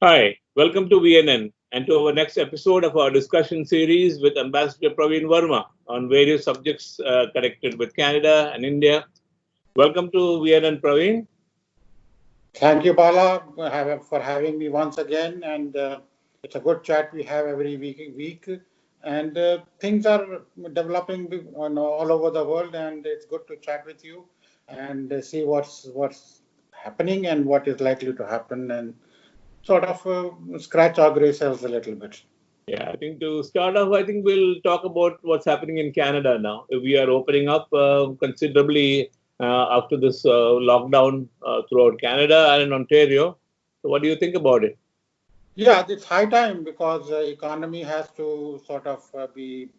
Hi, welcome to VNN and to our next episode of our discussion series with Ambassador Praveen Verma on various subjects connected with Canada and India. Welcome to VNN, Praveen. Thank you, Bala, for having me once again. And it's a good chat we have every week. And things are developing all over the world, and it's good to chat with you and see what's happening and what is likely to happen, and sort of scratch our gray cells a little bit. Yeah, I think to start off, I think we'll talk about what's happening in Canada now. We are opening up considerably after this lockdown throughout Canada and in Ontario. So, what do you think about it? Yeah, it's high time because economy has to sort of be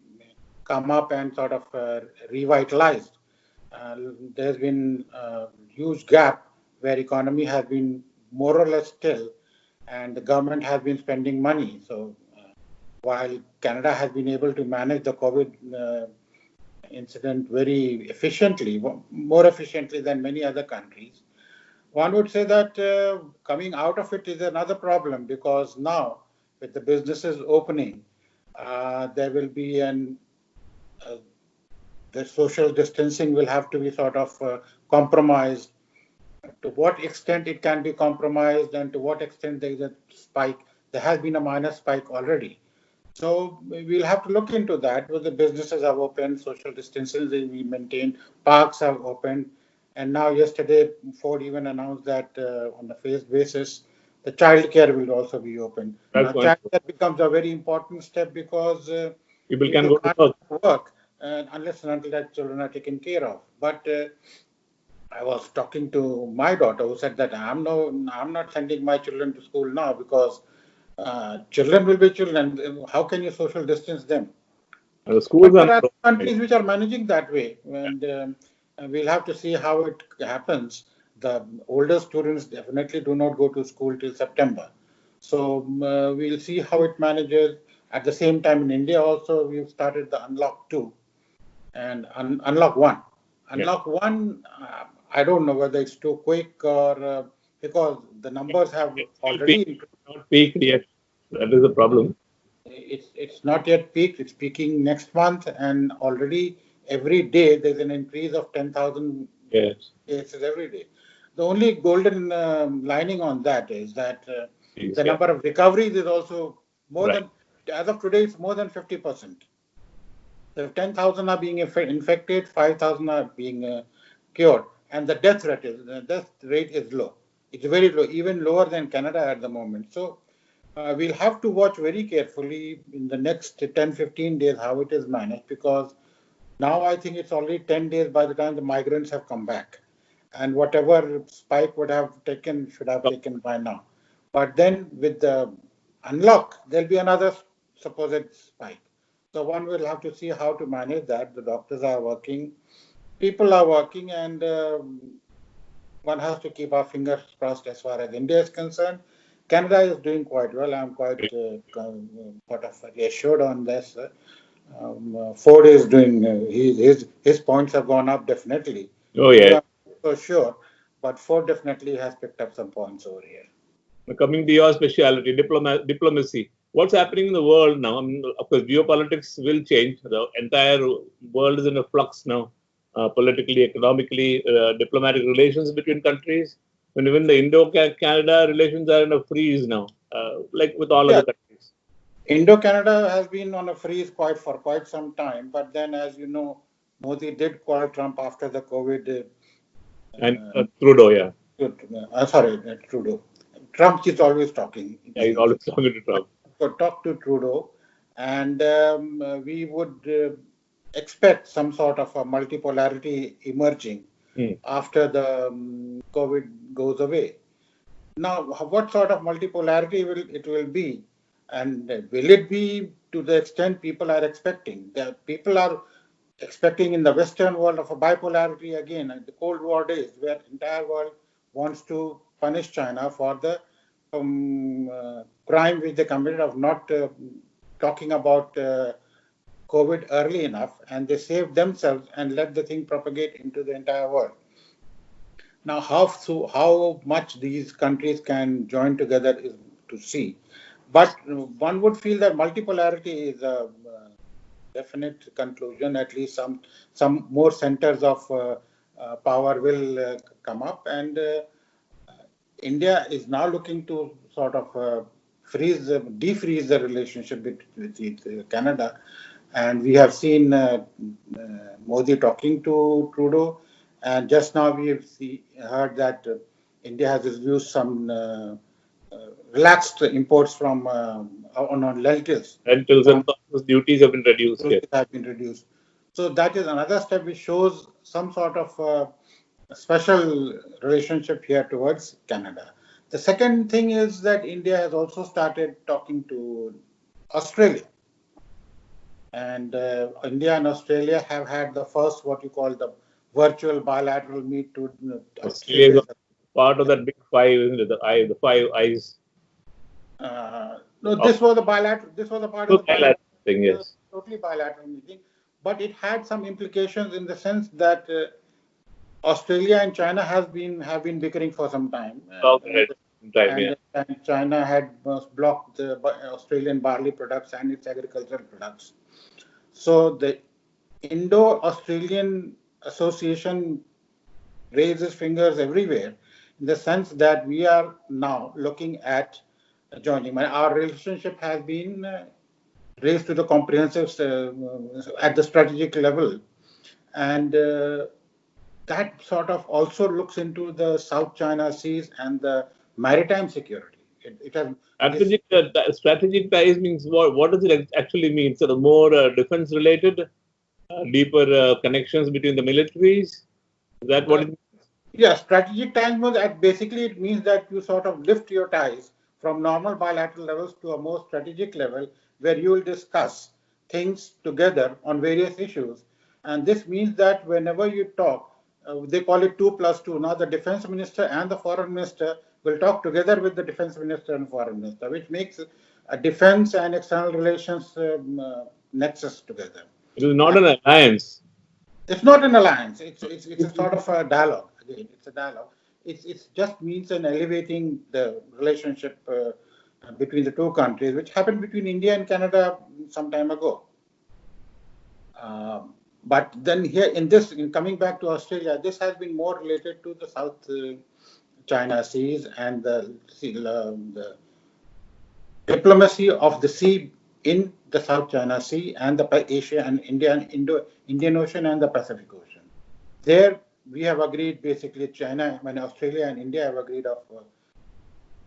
come up and sort of revitalized. Uh, there's been a huge gap where economy has been more or less still, and the government has been spending money. So while Canada has been able to manage the COVID incident very efficiently, more efficiently than many other countries, one would say that coming out of it is another problem because now, with the businesses opening, there will be uh, the social distancing will have to be sort of compromised. To what extent it can be compromised and to what extent there is a spike. There has been a minor spike already. So we'll have to look into that. Where the businesses have opened, social distancing will be maintained, parks have opened, and now yesterday Ford even announced that on a phased basis, the childcare will also be open. That's Now, going childcare becomes a very important step because People can people go to can't work. work unless and until that children are taken care of. But I was talking to my daughter who said that I'm not sending my children to school now because children will be children. How can you social distance them? The schools But are there are not open. countries which are managing that way, and we'll have to see how it happens. The older students definitely do not go to school till September, so we'll see how it manages. At the same time, in India also, we've started the Unlock 2 and Unlock 1. Yeah. Unlock 1, I don't know whether it's too quick or because the numbers have It's still already peaked, increased. not peaked yet. That is the problem. It's not yet peaked. It's peaking next month, and already every day there's an increase of 10,000 Yes. cases every day. The only golden lining on that is that Please, the yeah. number of recoveries is also more Right. than, as of today, it's more than 50%. So if 10,000 are being infected, 5,000 are being cured, and the death rate is low. It's very low, even lower than Canada at the moment. So we'll have to watch very carefully in the next 10, 15 days how it is managed because now I think it's already 10 days by the time the migrants have come back. And whatever spike would have taken should have taken by now. But then with the unlock, there'll be another supposed spike. So one will have to see how to manage that. The doctors are working, people are working, and one has to keep our fingers crossed as far as India is concerned. Canada is doing quite well. I'm quite sort of reassured on this. Ford is doing his points have gone up definitely. Oh, Though yeah. I'm not so sure, but Ford definitely has picked up some points over here. Coming to your specialty, diplomacy. What's happening in the world now? I mean, of course, geopolitics will change. The entire world is in a flux now, politically, economically, diplomatic relations between countries. And even the Indo-Canada relations are in a freeze now, like with all Yeah, other countries. Indo-Canada has been on a freeze for quite some time, but then, as you know, Modi did call Trump after the COVID. And Uh, Trudeau, yeah. sorry, Trudeau. Trump is always talking. Yeah, he's always talking to Trump. So talk to Trudeau, and we would expect some sort of a multipolarity emerging Hmm. after the COVID goes away. Now, what sort of multipolarity will be, and will it be to the extent people are expecting? The people are expecting in the Western world of a bipolarity again, the Cold War days, where entire world wants to punish China for the crime which they committed of not talking about COVID early enough, and they saved themselves and let the thing propagate into the entire world. Now, how much these countries can join together is to see. But one would feel that multipolarity is a definite conclusion. At least some more centers of power will come up, and India is now looking to sort of defreeze the relationship with Canada, and we have seen Modi talking to Trudeau, and just now we have heard that India has reduced some relaxed imports from on lentils. Rentals and duties have been reduced. Yes. Have been reduced. So that is another step which shows some sort of special relationship here towards Canada. The second thing is that India has also started talking to Australia. And India and Australia have had the first, what you call the virtual bilateral meet to Australia is part of that big five, isn't it? The five eyes. No, this was a bilateral. This was a part of the bilateral thing. Yes, totally bilateral meeting, but it had some implications in the sense that Australia and China have been bickering for some time. And China had blocked the Australian barley products and its agricultural products. So the Indo-Australian Association raises fingers everywhere in the sense that we are now looking at joining. Our relationship has been raised to the comprehensive at the strategic level, and that sort of also looks into the South China Seas and the maritime security. Strategic ties means what? What does it actually mean? So the more defense related, deeper connections between the militaries. Is that what it means? Yeah, strategic ties means that basically it means that you sort of lift your ties from normal bilateral levels to a more strategic level where you will discuss things together on various issues. And this means that whenever you talk, they call it 2+2. Now the defense minister and the foreign minister will talk together with the defense minister and foreign minister, which makes a defense and external relations nexus together. It is not an alliance. It's not an alliance. It's a sort of a dialogue. Again, it's a dialogue. It just means an elevating the relationship between the two countries, which happened between India and Canada some time ago. But then here in coming back to Australia, this has been more related to the South China Seas and the diplomacy of the sea in the South China Sea and the Asia and Indian Ocean and the Pacific Ocean. There we have agreed basically Australia and India have agreed of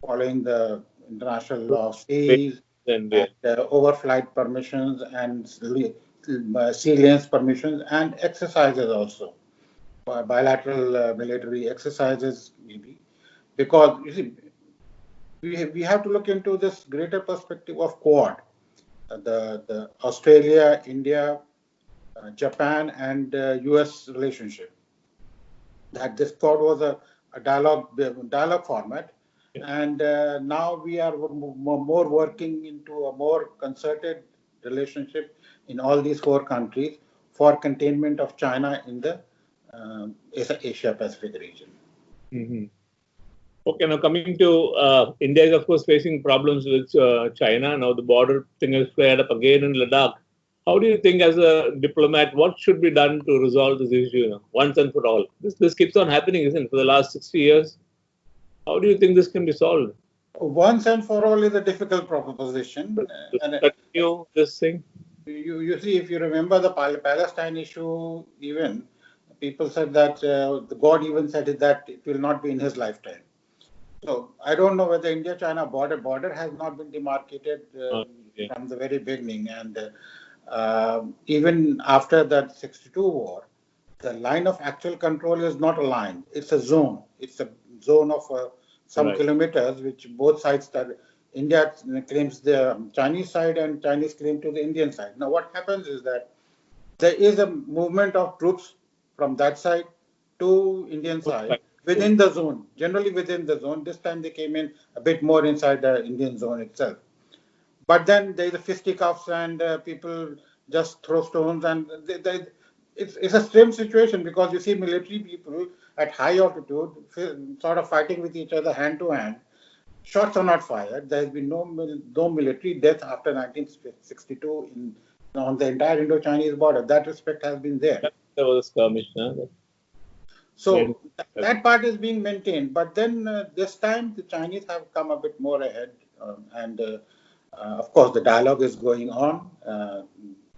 following the international law of seas and overflight permissions and sea lanes permissions and exercises also, bilateral military exercises maybe, because you see we have to look into this greater perspective of Quad, the Australia, India, Japan and US relationship. That this Quad was a dialogue format, and now we are more working into a more concerted relationship in all these four countries for containment of China in the Asia Pacific region. Mm-hmm. Okay, now coming to India is of course facing problems with China. Now the border thing has flared up again in Ladakh. How do you think, as a diplomat, what should be done to resolve this issue once and for all? This keeps on happening, isn't it, for the last 60 years? How do you think this can be solved? Once and for all is a difficult proposition. Continue this thing. You see, if you remember the Palestine issue, even people said that God even said that it will not be in his lifetime. So I don't know whether India-China border has not been demarcated from the very beginning, and even after that 62 war, the line of actual control is not a line. It's a zone. It's a zone of some kilometers, which both sides India claims the Chinese side and Chinese claim to the Indian side. Now what happens is that there is a movement of troops from that side to Indian side within the zone, generally within the zone. This time they came in a bit more inside the Indian zone itself. But then there is a fisticuffs and people just throw stones, and it's a strange situation because you see military people at high altitude sort of fighting with each other hand to hand, shots are not fired. There has been no military death after 1962 on the entire Indo-Chinese border. That respect has been there. There was a skirmish. So that part is being maintained. But then this time the Chinese have come a bit more ahead. And of course, the dialogue is going on.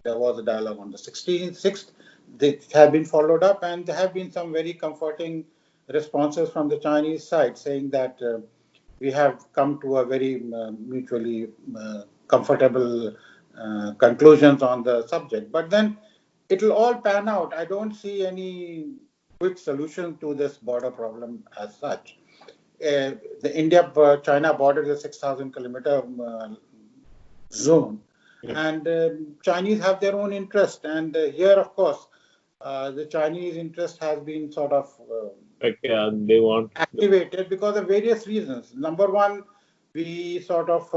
There was a dialogue on the 6th. They have been followed up, and there have been some very comforting responses from the Chinese side saying that we have come to a very mutually comfortable conclusions on the subject. But then it will all pan out. I don't see any quick solution to this border problem as such. The India-China border is a 6,000 kilometer zone, and Chinese have their own interest. And here, of course, the Chinese interest has been sort of they want activated because of various reasons. Number one, we sort of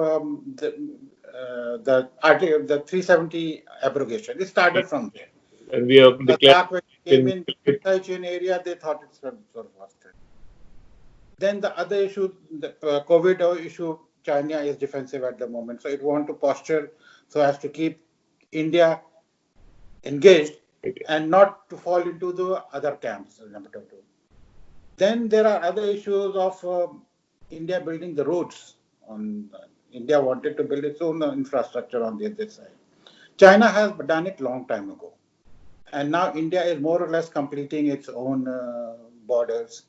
the 370 abrogation. It started from there. And we have declared when it came in the chain area, they thought it sort of was there. Then the other issue, the COVID issue, China is defensive at the moment, so it wants to posture so as to keep India engaged and not to fall into the other camps. Number two. Then there are other issues of India building the roads. India wanted to build its own infrastructure on the other side. China has done it long time ago. And now India is more or less completing its own borders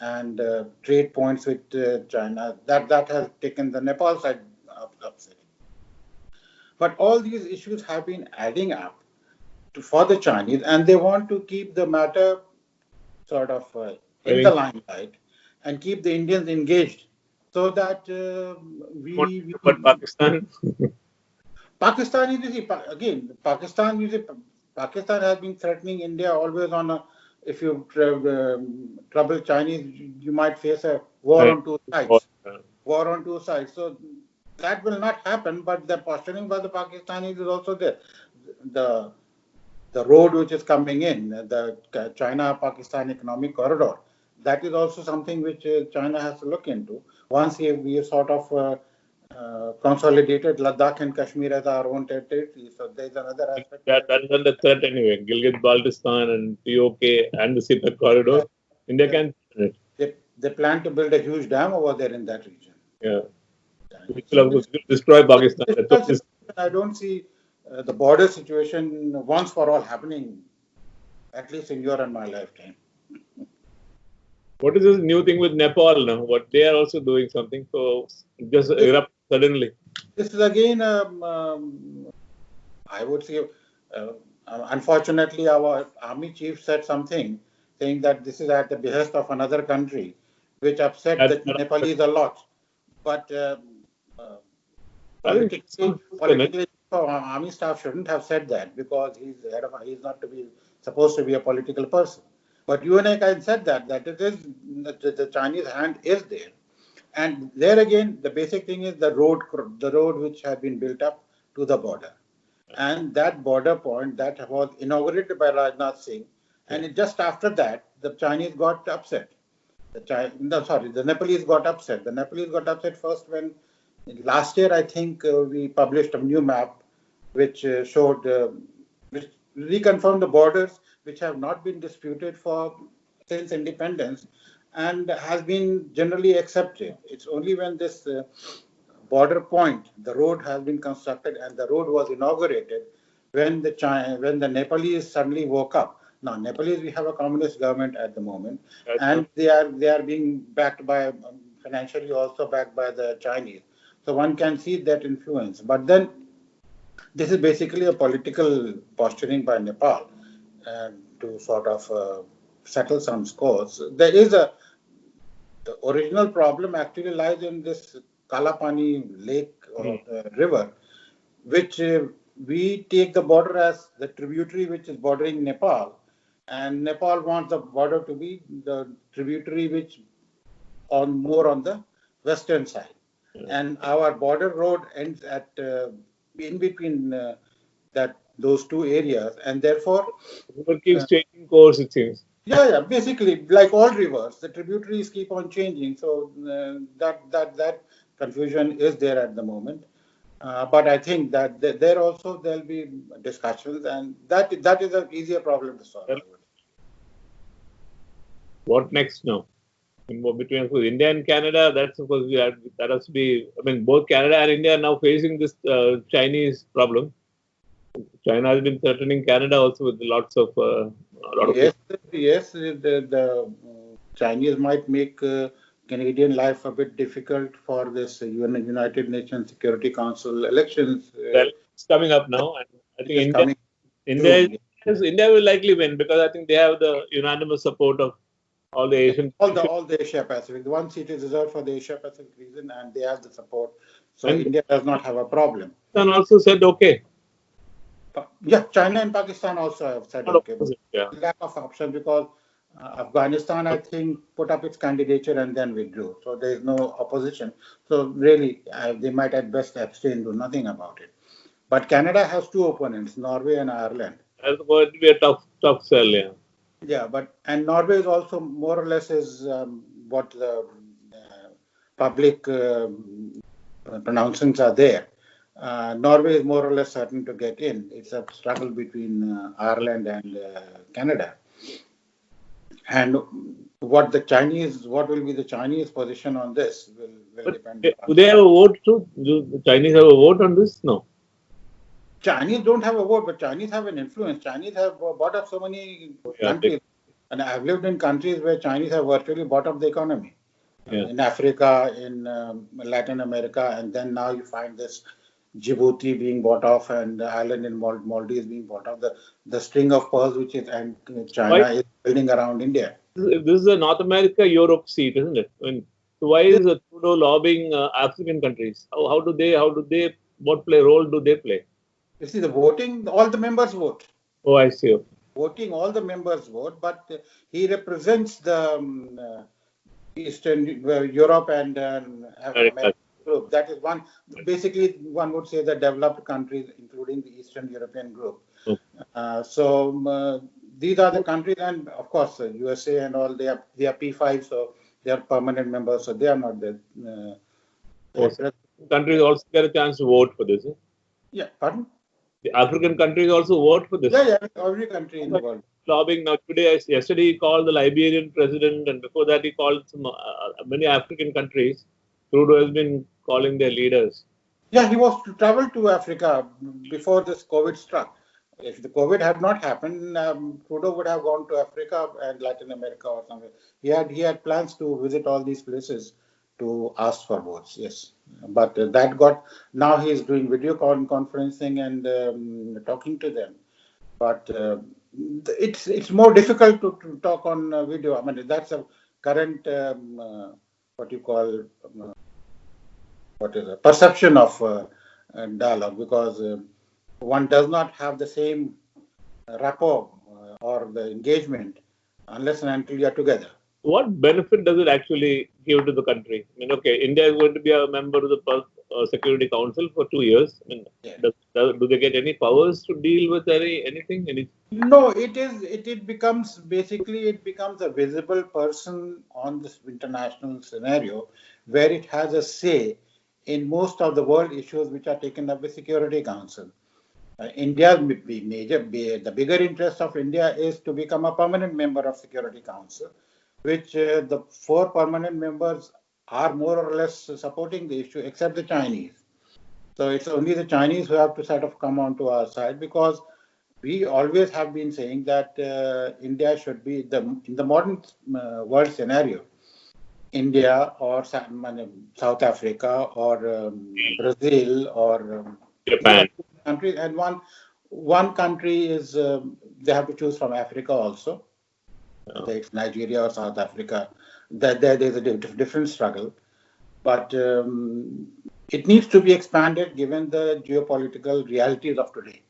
and trade points with China. That has taken the Nepal side upset. But all these issues have been adding up for the Chinese, and they want to keep the matter sort of in the limelight and keep the Indians engaged so that But Pakistan? Pakistan has been threatening India always on if you trouble Chinese, you might face a war on two sides. War on two sides. So that will not happen, but the posturing by the Pakistanis is also there. The road which is coming in, the China-Pakistan economic corridor, that is also something which China has to look into. Once we have sort of consolidated Ladakh and Kashmir as our own territory, so there is another aspect. That's the threat anyway. Gilgit-Baltistan and POK and the Sipet corridor, India can. They plan to build a huge dam over there in that region. Yeah, which will destroy Pakistan. I don't see the border situation once for all happening, at least in your and my lifetime. What is this new thing with Nepal now? What they are also doing something, so just erupt suddenly. This is again, I would say, unfortunately, our army chief said something saying that this is at the behest of another country, which upset the Nepalese a lot. But politically, army staff shouldn't have said that because he's not supposed to be a political person. But you and I said that it is the Chinese hand is there, and there again the basic thing is the road which has been built up to the border, and that border point that was inaugurated by Rajnath Singh, and just after that the Chinese got upset. The Nepalese got upset. The Nepalese got upset first when last year I think we published a new map which showed which reconfirmed the borders which have not been disputed since independence and has been generally accepted. It's only when this border point, the road has been constructed and the road was inaugurated, when the Nepalese suddenly woke up. Now, Nepalese, we have a communist government at the moment, and they are being backed by, financially also backed by the Chinese. So one can see that influence. But then this is basically a political posturing by Nepal to sort of settle some scores. The original problem actually lies in this Kalapani lake or river, which we take the border as the tributary which is bordering Nepal, and Nepal wants the border to be the tributary which more on the western side. And our border road ends at in between those two areas, and therefore river keeps changing course, it seems. Yeah, basically like all rivers, the tributaries keep on changing. So that confusion is there at the moment. But I think that there also there'll be discussions, and that is an easier problem to solve. What next now? Between India and Canada, that's of course that has to be. I mean, both Canada and India are now facing this Chinese problem. China has been threatening Canada also with lots of. Yes. The Chinese might make Canadian life a bit difficult for this United Nations Security Council elections. Well, it's coming up now, and I think India will likely win because I think they have the unanimous support of all the Asian. All the Asia Pacific. The one seat is reserved for the Asia Pacific region, and they have the support. So India does not have a problem. Pakistan also said okay. Yeah, China and Pakistan also have said okay. Lack of option because Afghanistan, I think, put up its candidature and then withdrew. So there is no opposition. So really, they might at best abstain, do nothing about it. But Canada has two opponents, Norway and Ireland. That's going to be a tough sell, yeah. Yeah, and Norway is also more or less is what the public pronouncements are there. Norway is more or less certain to get in. It's a struggle between Ireland and Canada. And what will be the Chinese position on this will depend. Do they have a vote too? Do the Chinese have a vote on this? No. Chinese don't have a vote, but Chinese have an influence. Chinese have bought up so many countries. And I've lived in countries where Chinese have virtually bought up the economy. In Africa, in Latin America, and then now you find this Djibouti being bought off and the island in Maldives being bought off. The string of pearls which is and China is building around India. This is a North America-Europe seat, isn't it? I mean, why is Trudeau lobbying African countries? How do they what role do they play? You see, the voting, all the members vote. Oh, I see. Okay. Voting, all the members vote, but he represents the Eastern Europe and America group. That is one. Basically, one would say the developed countries, including the Eastern European group. Okay. So these are the countries, and of course, USA and all. They are P5, so they are permanent members. So they are not the countries also get a chance to vote for this. Yeah, pardon? The African countries also vote for this. Yeah, every country in the world. Lobbying now. Yesterday he called the Liberian president, and before that he called some many African countries. Trudeau has been calling their leaders. Yeah, he was to travel to Africa before this COVID struck. If the COVID had not happened, Trudeau would have gone to Africa and Latin America or somewhere. He had plans to visit all these places to ask for votes. Yes, but that got now he is doing video conferencing and talking to them. But it's more difficult to talk on video. I mean, that's a current what you call what is a perception of dialogue, because one does not have the same rapport or the engagement unless and until you are together. What benefit does it actually give to the country? I mean, okay, India is going to be a member of the Security Council for 2 years. I mean, do they get any powers to deal with anything? No, it becomes a visible person on this international scenario where it has a say in most of the world issues which are taken up with Security Council. The bigger interest of India is to become a permanent member of Security Council, which the 4 permanent members are more or less supporting the issue, except the Chinese. So it's only the Chinese who have to sort of come onto our side, because we always have been saying that India should be in the modern world scenario. India or South Africa or Brazil or Japan countries, and one country is they have to choose from Africa also. Whether it's Nigeria or South Africa, there's a different struggle, but it needs to be expanded given the geopolitical realities of today.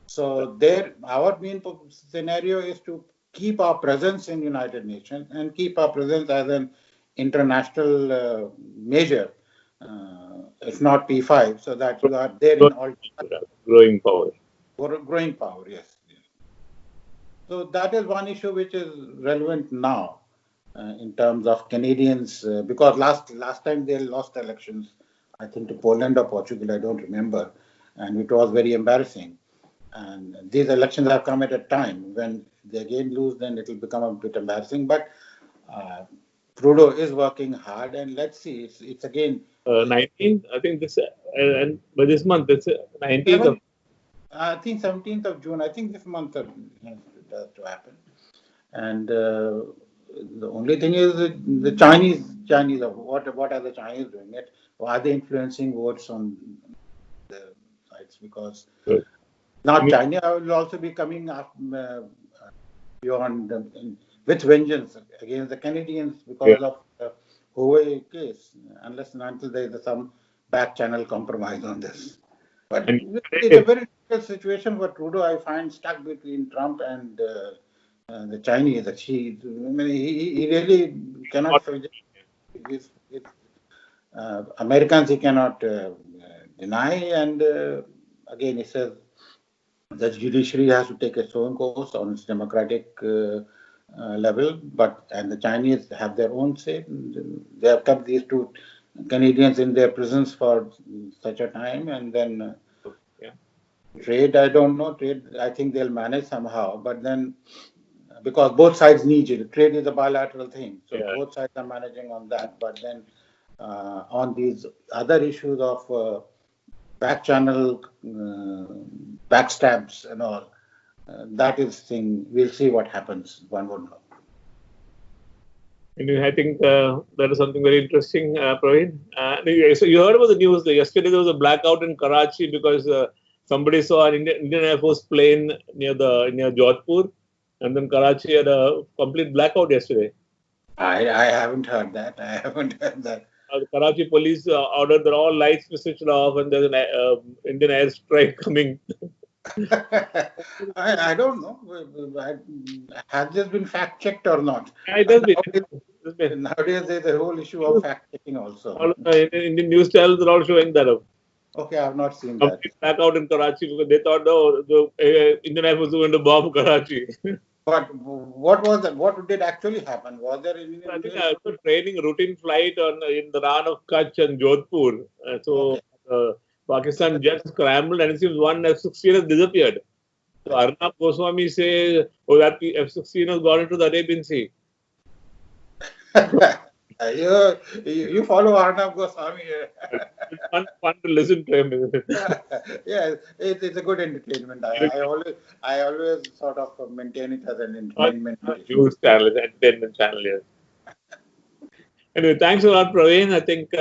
So our main scenario is to keep our presence in United Nations and keep our presence as an international major, if not P5, so that you are there in all. Growing power. Growing power, yes. So that is one issue which is relevant now. in terms of Canadians, because last time they lost elections, I think to Poland or Portugal, I don't remember, and it was very embarrassing. And these elections have come at a time when they again lose, then it will become a bit embarrassing. But Trudeau is working hard, and let's see. It's again 19th, I think this, and by this month, it's 19th of. I think 17th of June. I think this month has to happen. And the only thing is the Chinese. What are the Chinese doing? It are they influencing votes on the sites? Because now China will also be coming up beyond with vengeance against the Canadians because of the Huawei case, unless and until there is some back channel compromise on this. But it's a very difficult situation for Trudeau. I find stuck between Trump and the Chinese. He really cannot forget. Americans he cannot deny, and again he says the judiciary has to take its own course on its democratic level, and the Chinese have their own say. They have kept these two Canadians in their prisons for such a time, and then trade, I don't know. Trade, I think they'll manage somehow, but then because both sides need it. Trade is a bilateral thing, so both sides are managing on that. But then on these other issues of back channel, backstabs and all, that is thing. We'll see what happens. One would know. I think that is something very interesting, Praveen. So you heard about the news that yesterday there was a blackout in Karachi because somebody saw an Indian Air Force plane near Jodhpur, and then Karachi had a complete blackout yesterday. I haven't heard that. The Karachi police ordered that all lights be switched off, and there's an Indian airstrike coming. I don't know. Has this been fact checked or not? It has been. Nowadays, there's a whole issue of fact checking also. All Indian news channels are all showing that up. Okay, I have not seen that. Blackout in Karachi because they thought the Indian Air Force was going to bomb Karachi. But what was that? What did actually happen? Was there an I think a training routine flight in the Ran of Kutch and Jodhpur. Pakistan jets scrambled, and it seems one F-16 has disappeared. So Arnab Goswami says, that F-16 has gone into the Arabian Sea. You follow Arnab Goswami. It's fun to listen to him. Yeah, it's a good entertainment. I always sort of maintain it as an entertainment news channel, entertainment channel. Yes. Anyway, thanks a lot, Praveen. I think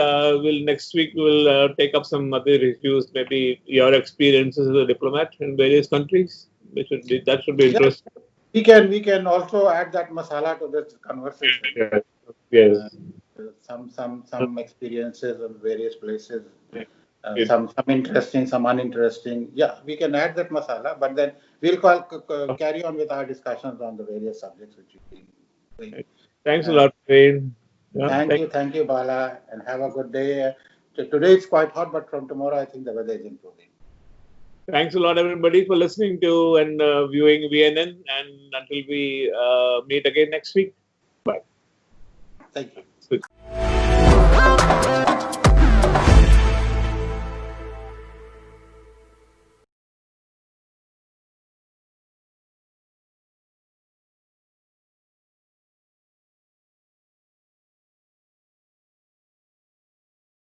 next week we'll take up some other issues, maybe your experiences as a diplomat in various countries. That should be interesting. We can also add that masala to this conversation. Yes. Some experiences in various places. Some interesting, some uninteresting. Yeah, we can add that masala, but then we'll carry on with our discussions on the various subjects which we bring. Thanks a lot, Praveen. Thank you, Bala, and have a good day. Today it's quite hot, but from tomorrow I think the weather is improving. Thanks a lot, everybody, for listening to and viewing VNN. And until we meet again next week, bye. Thank you.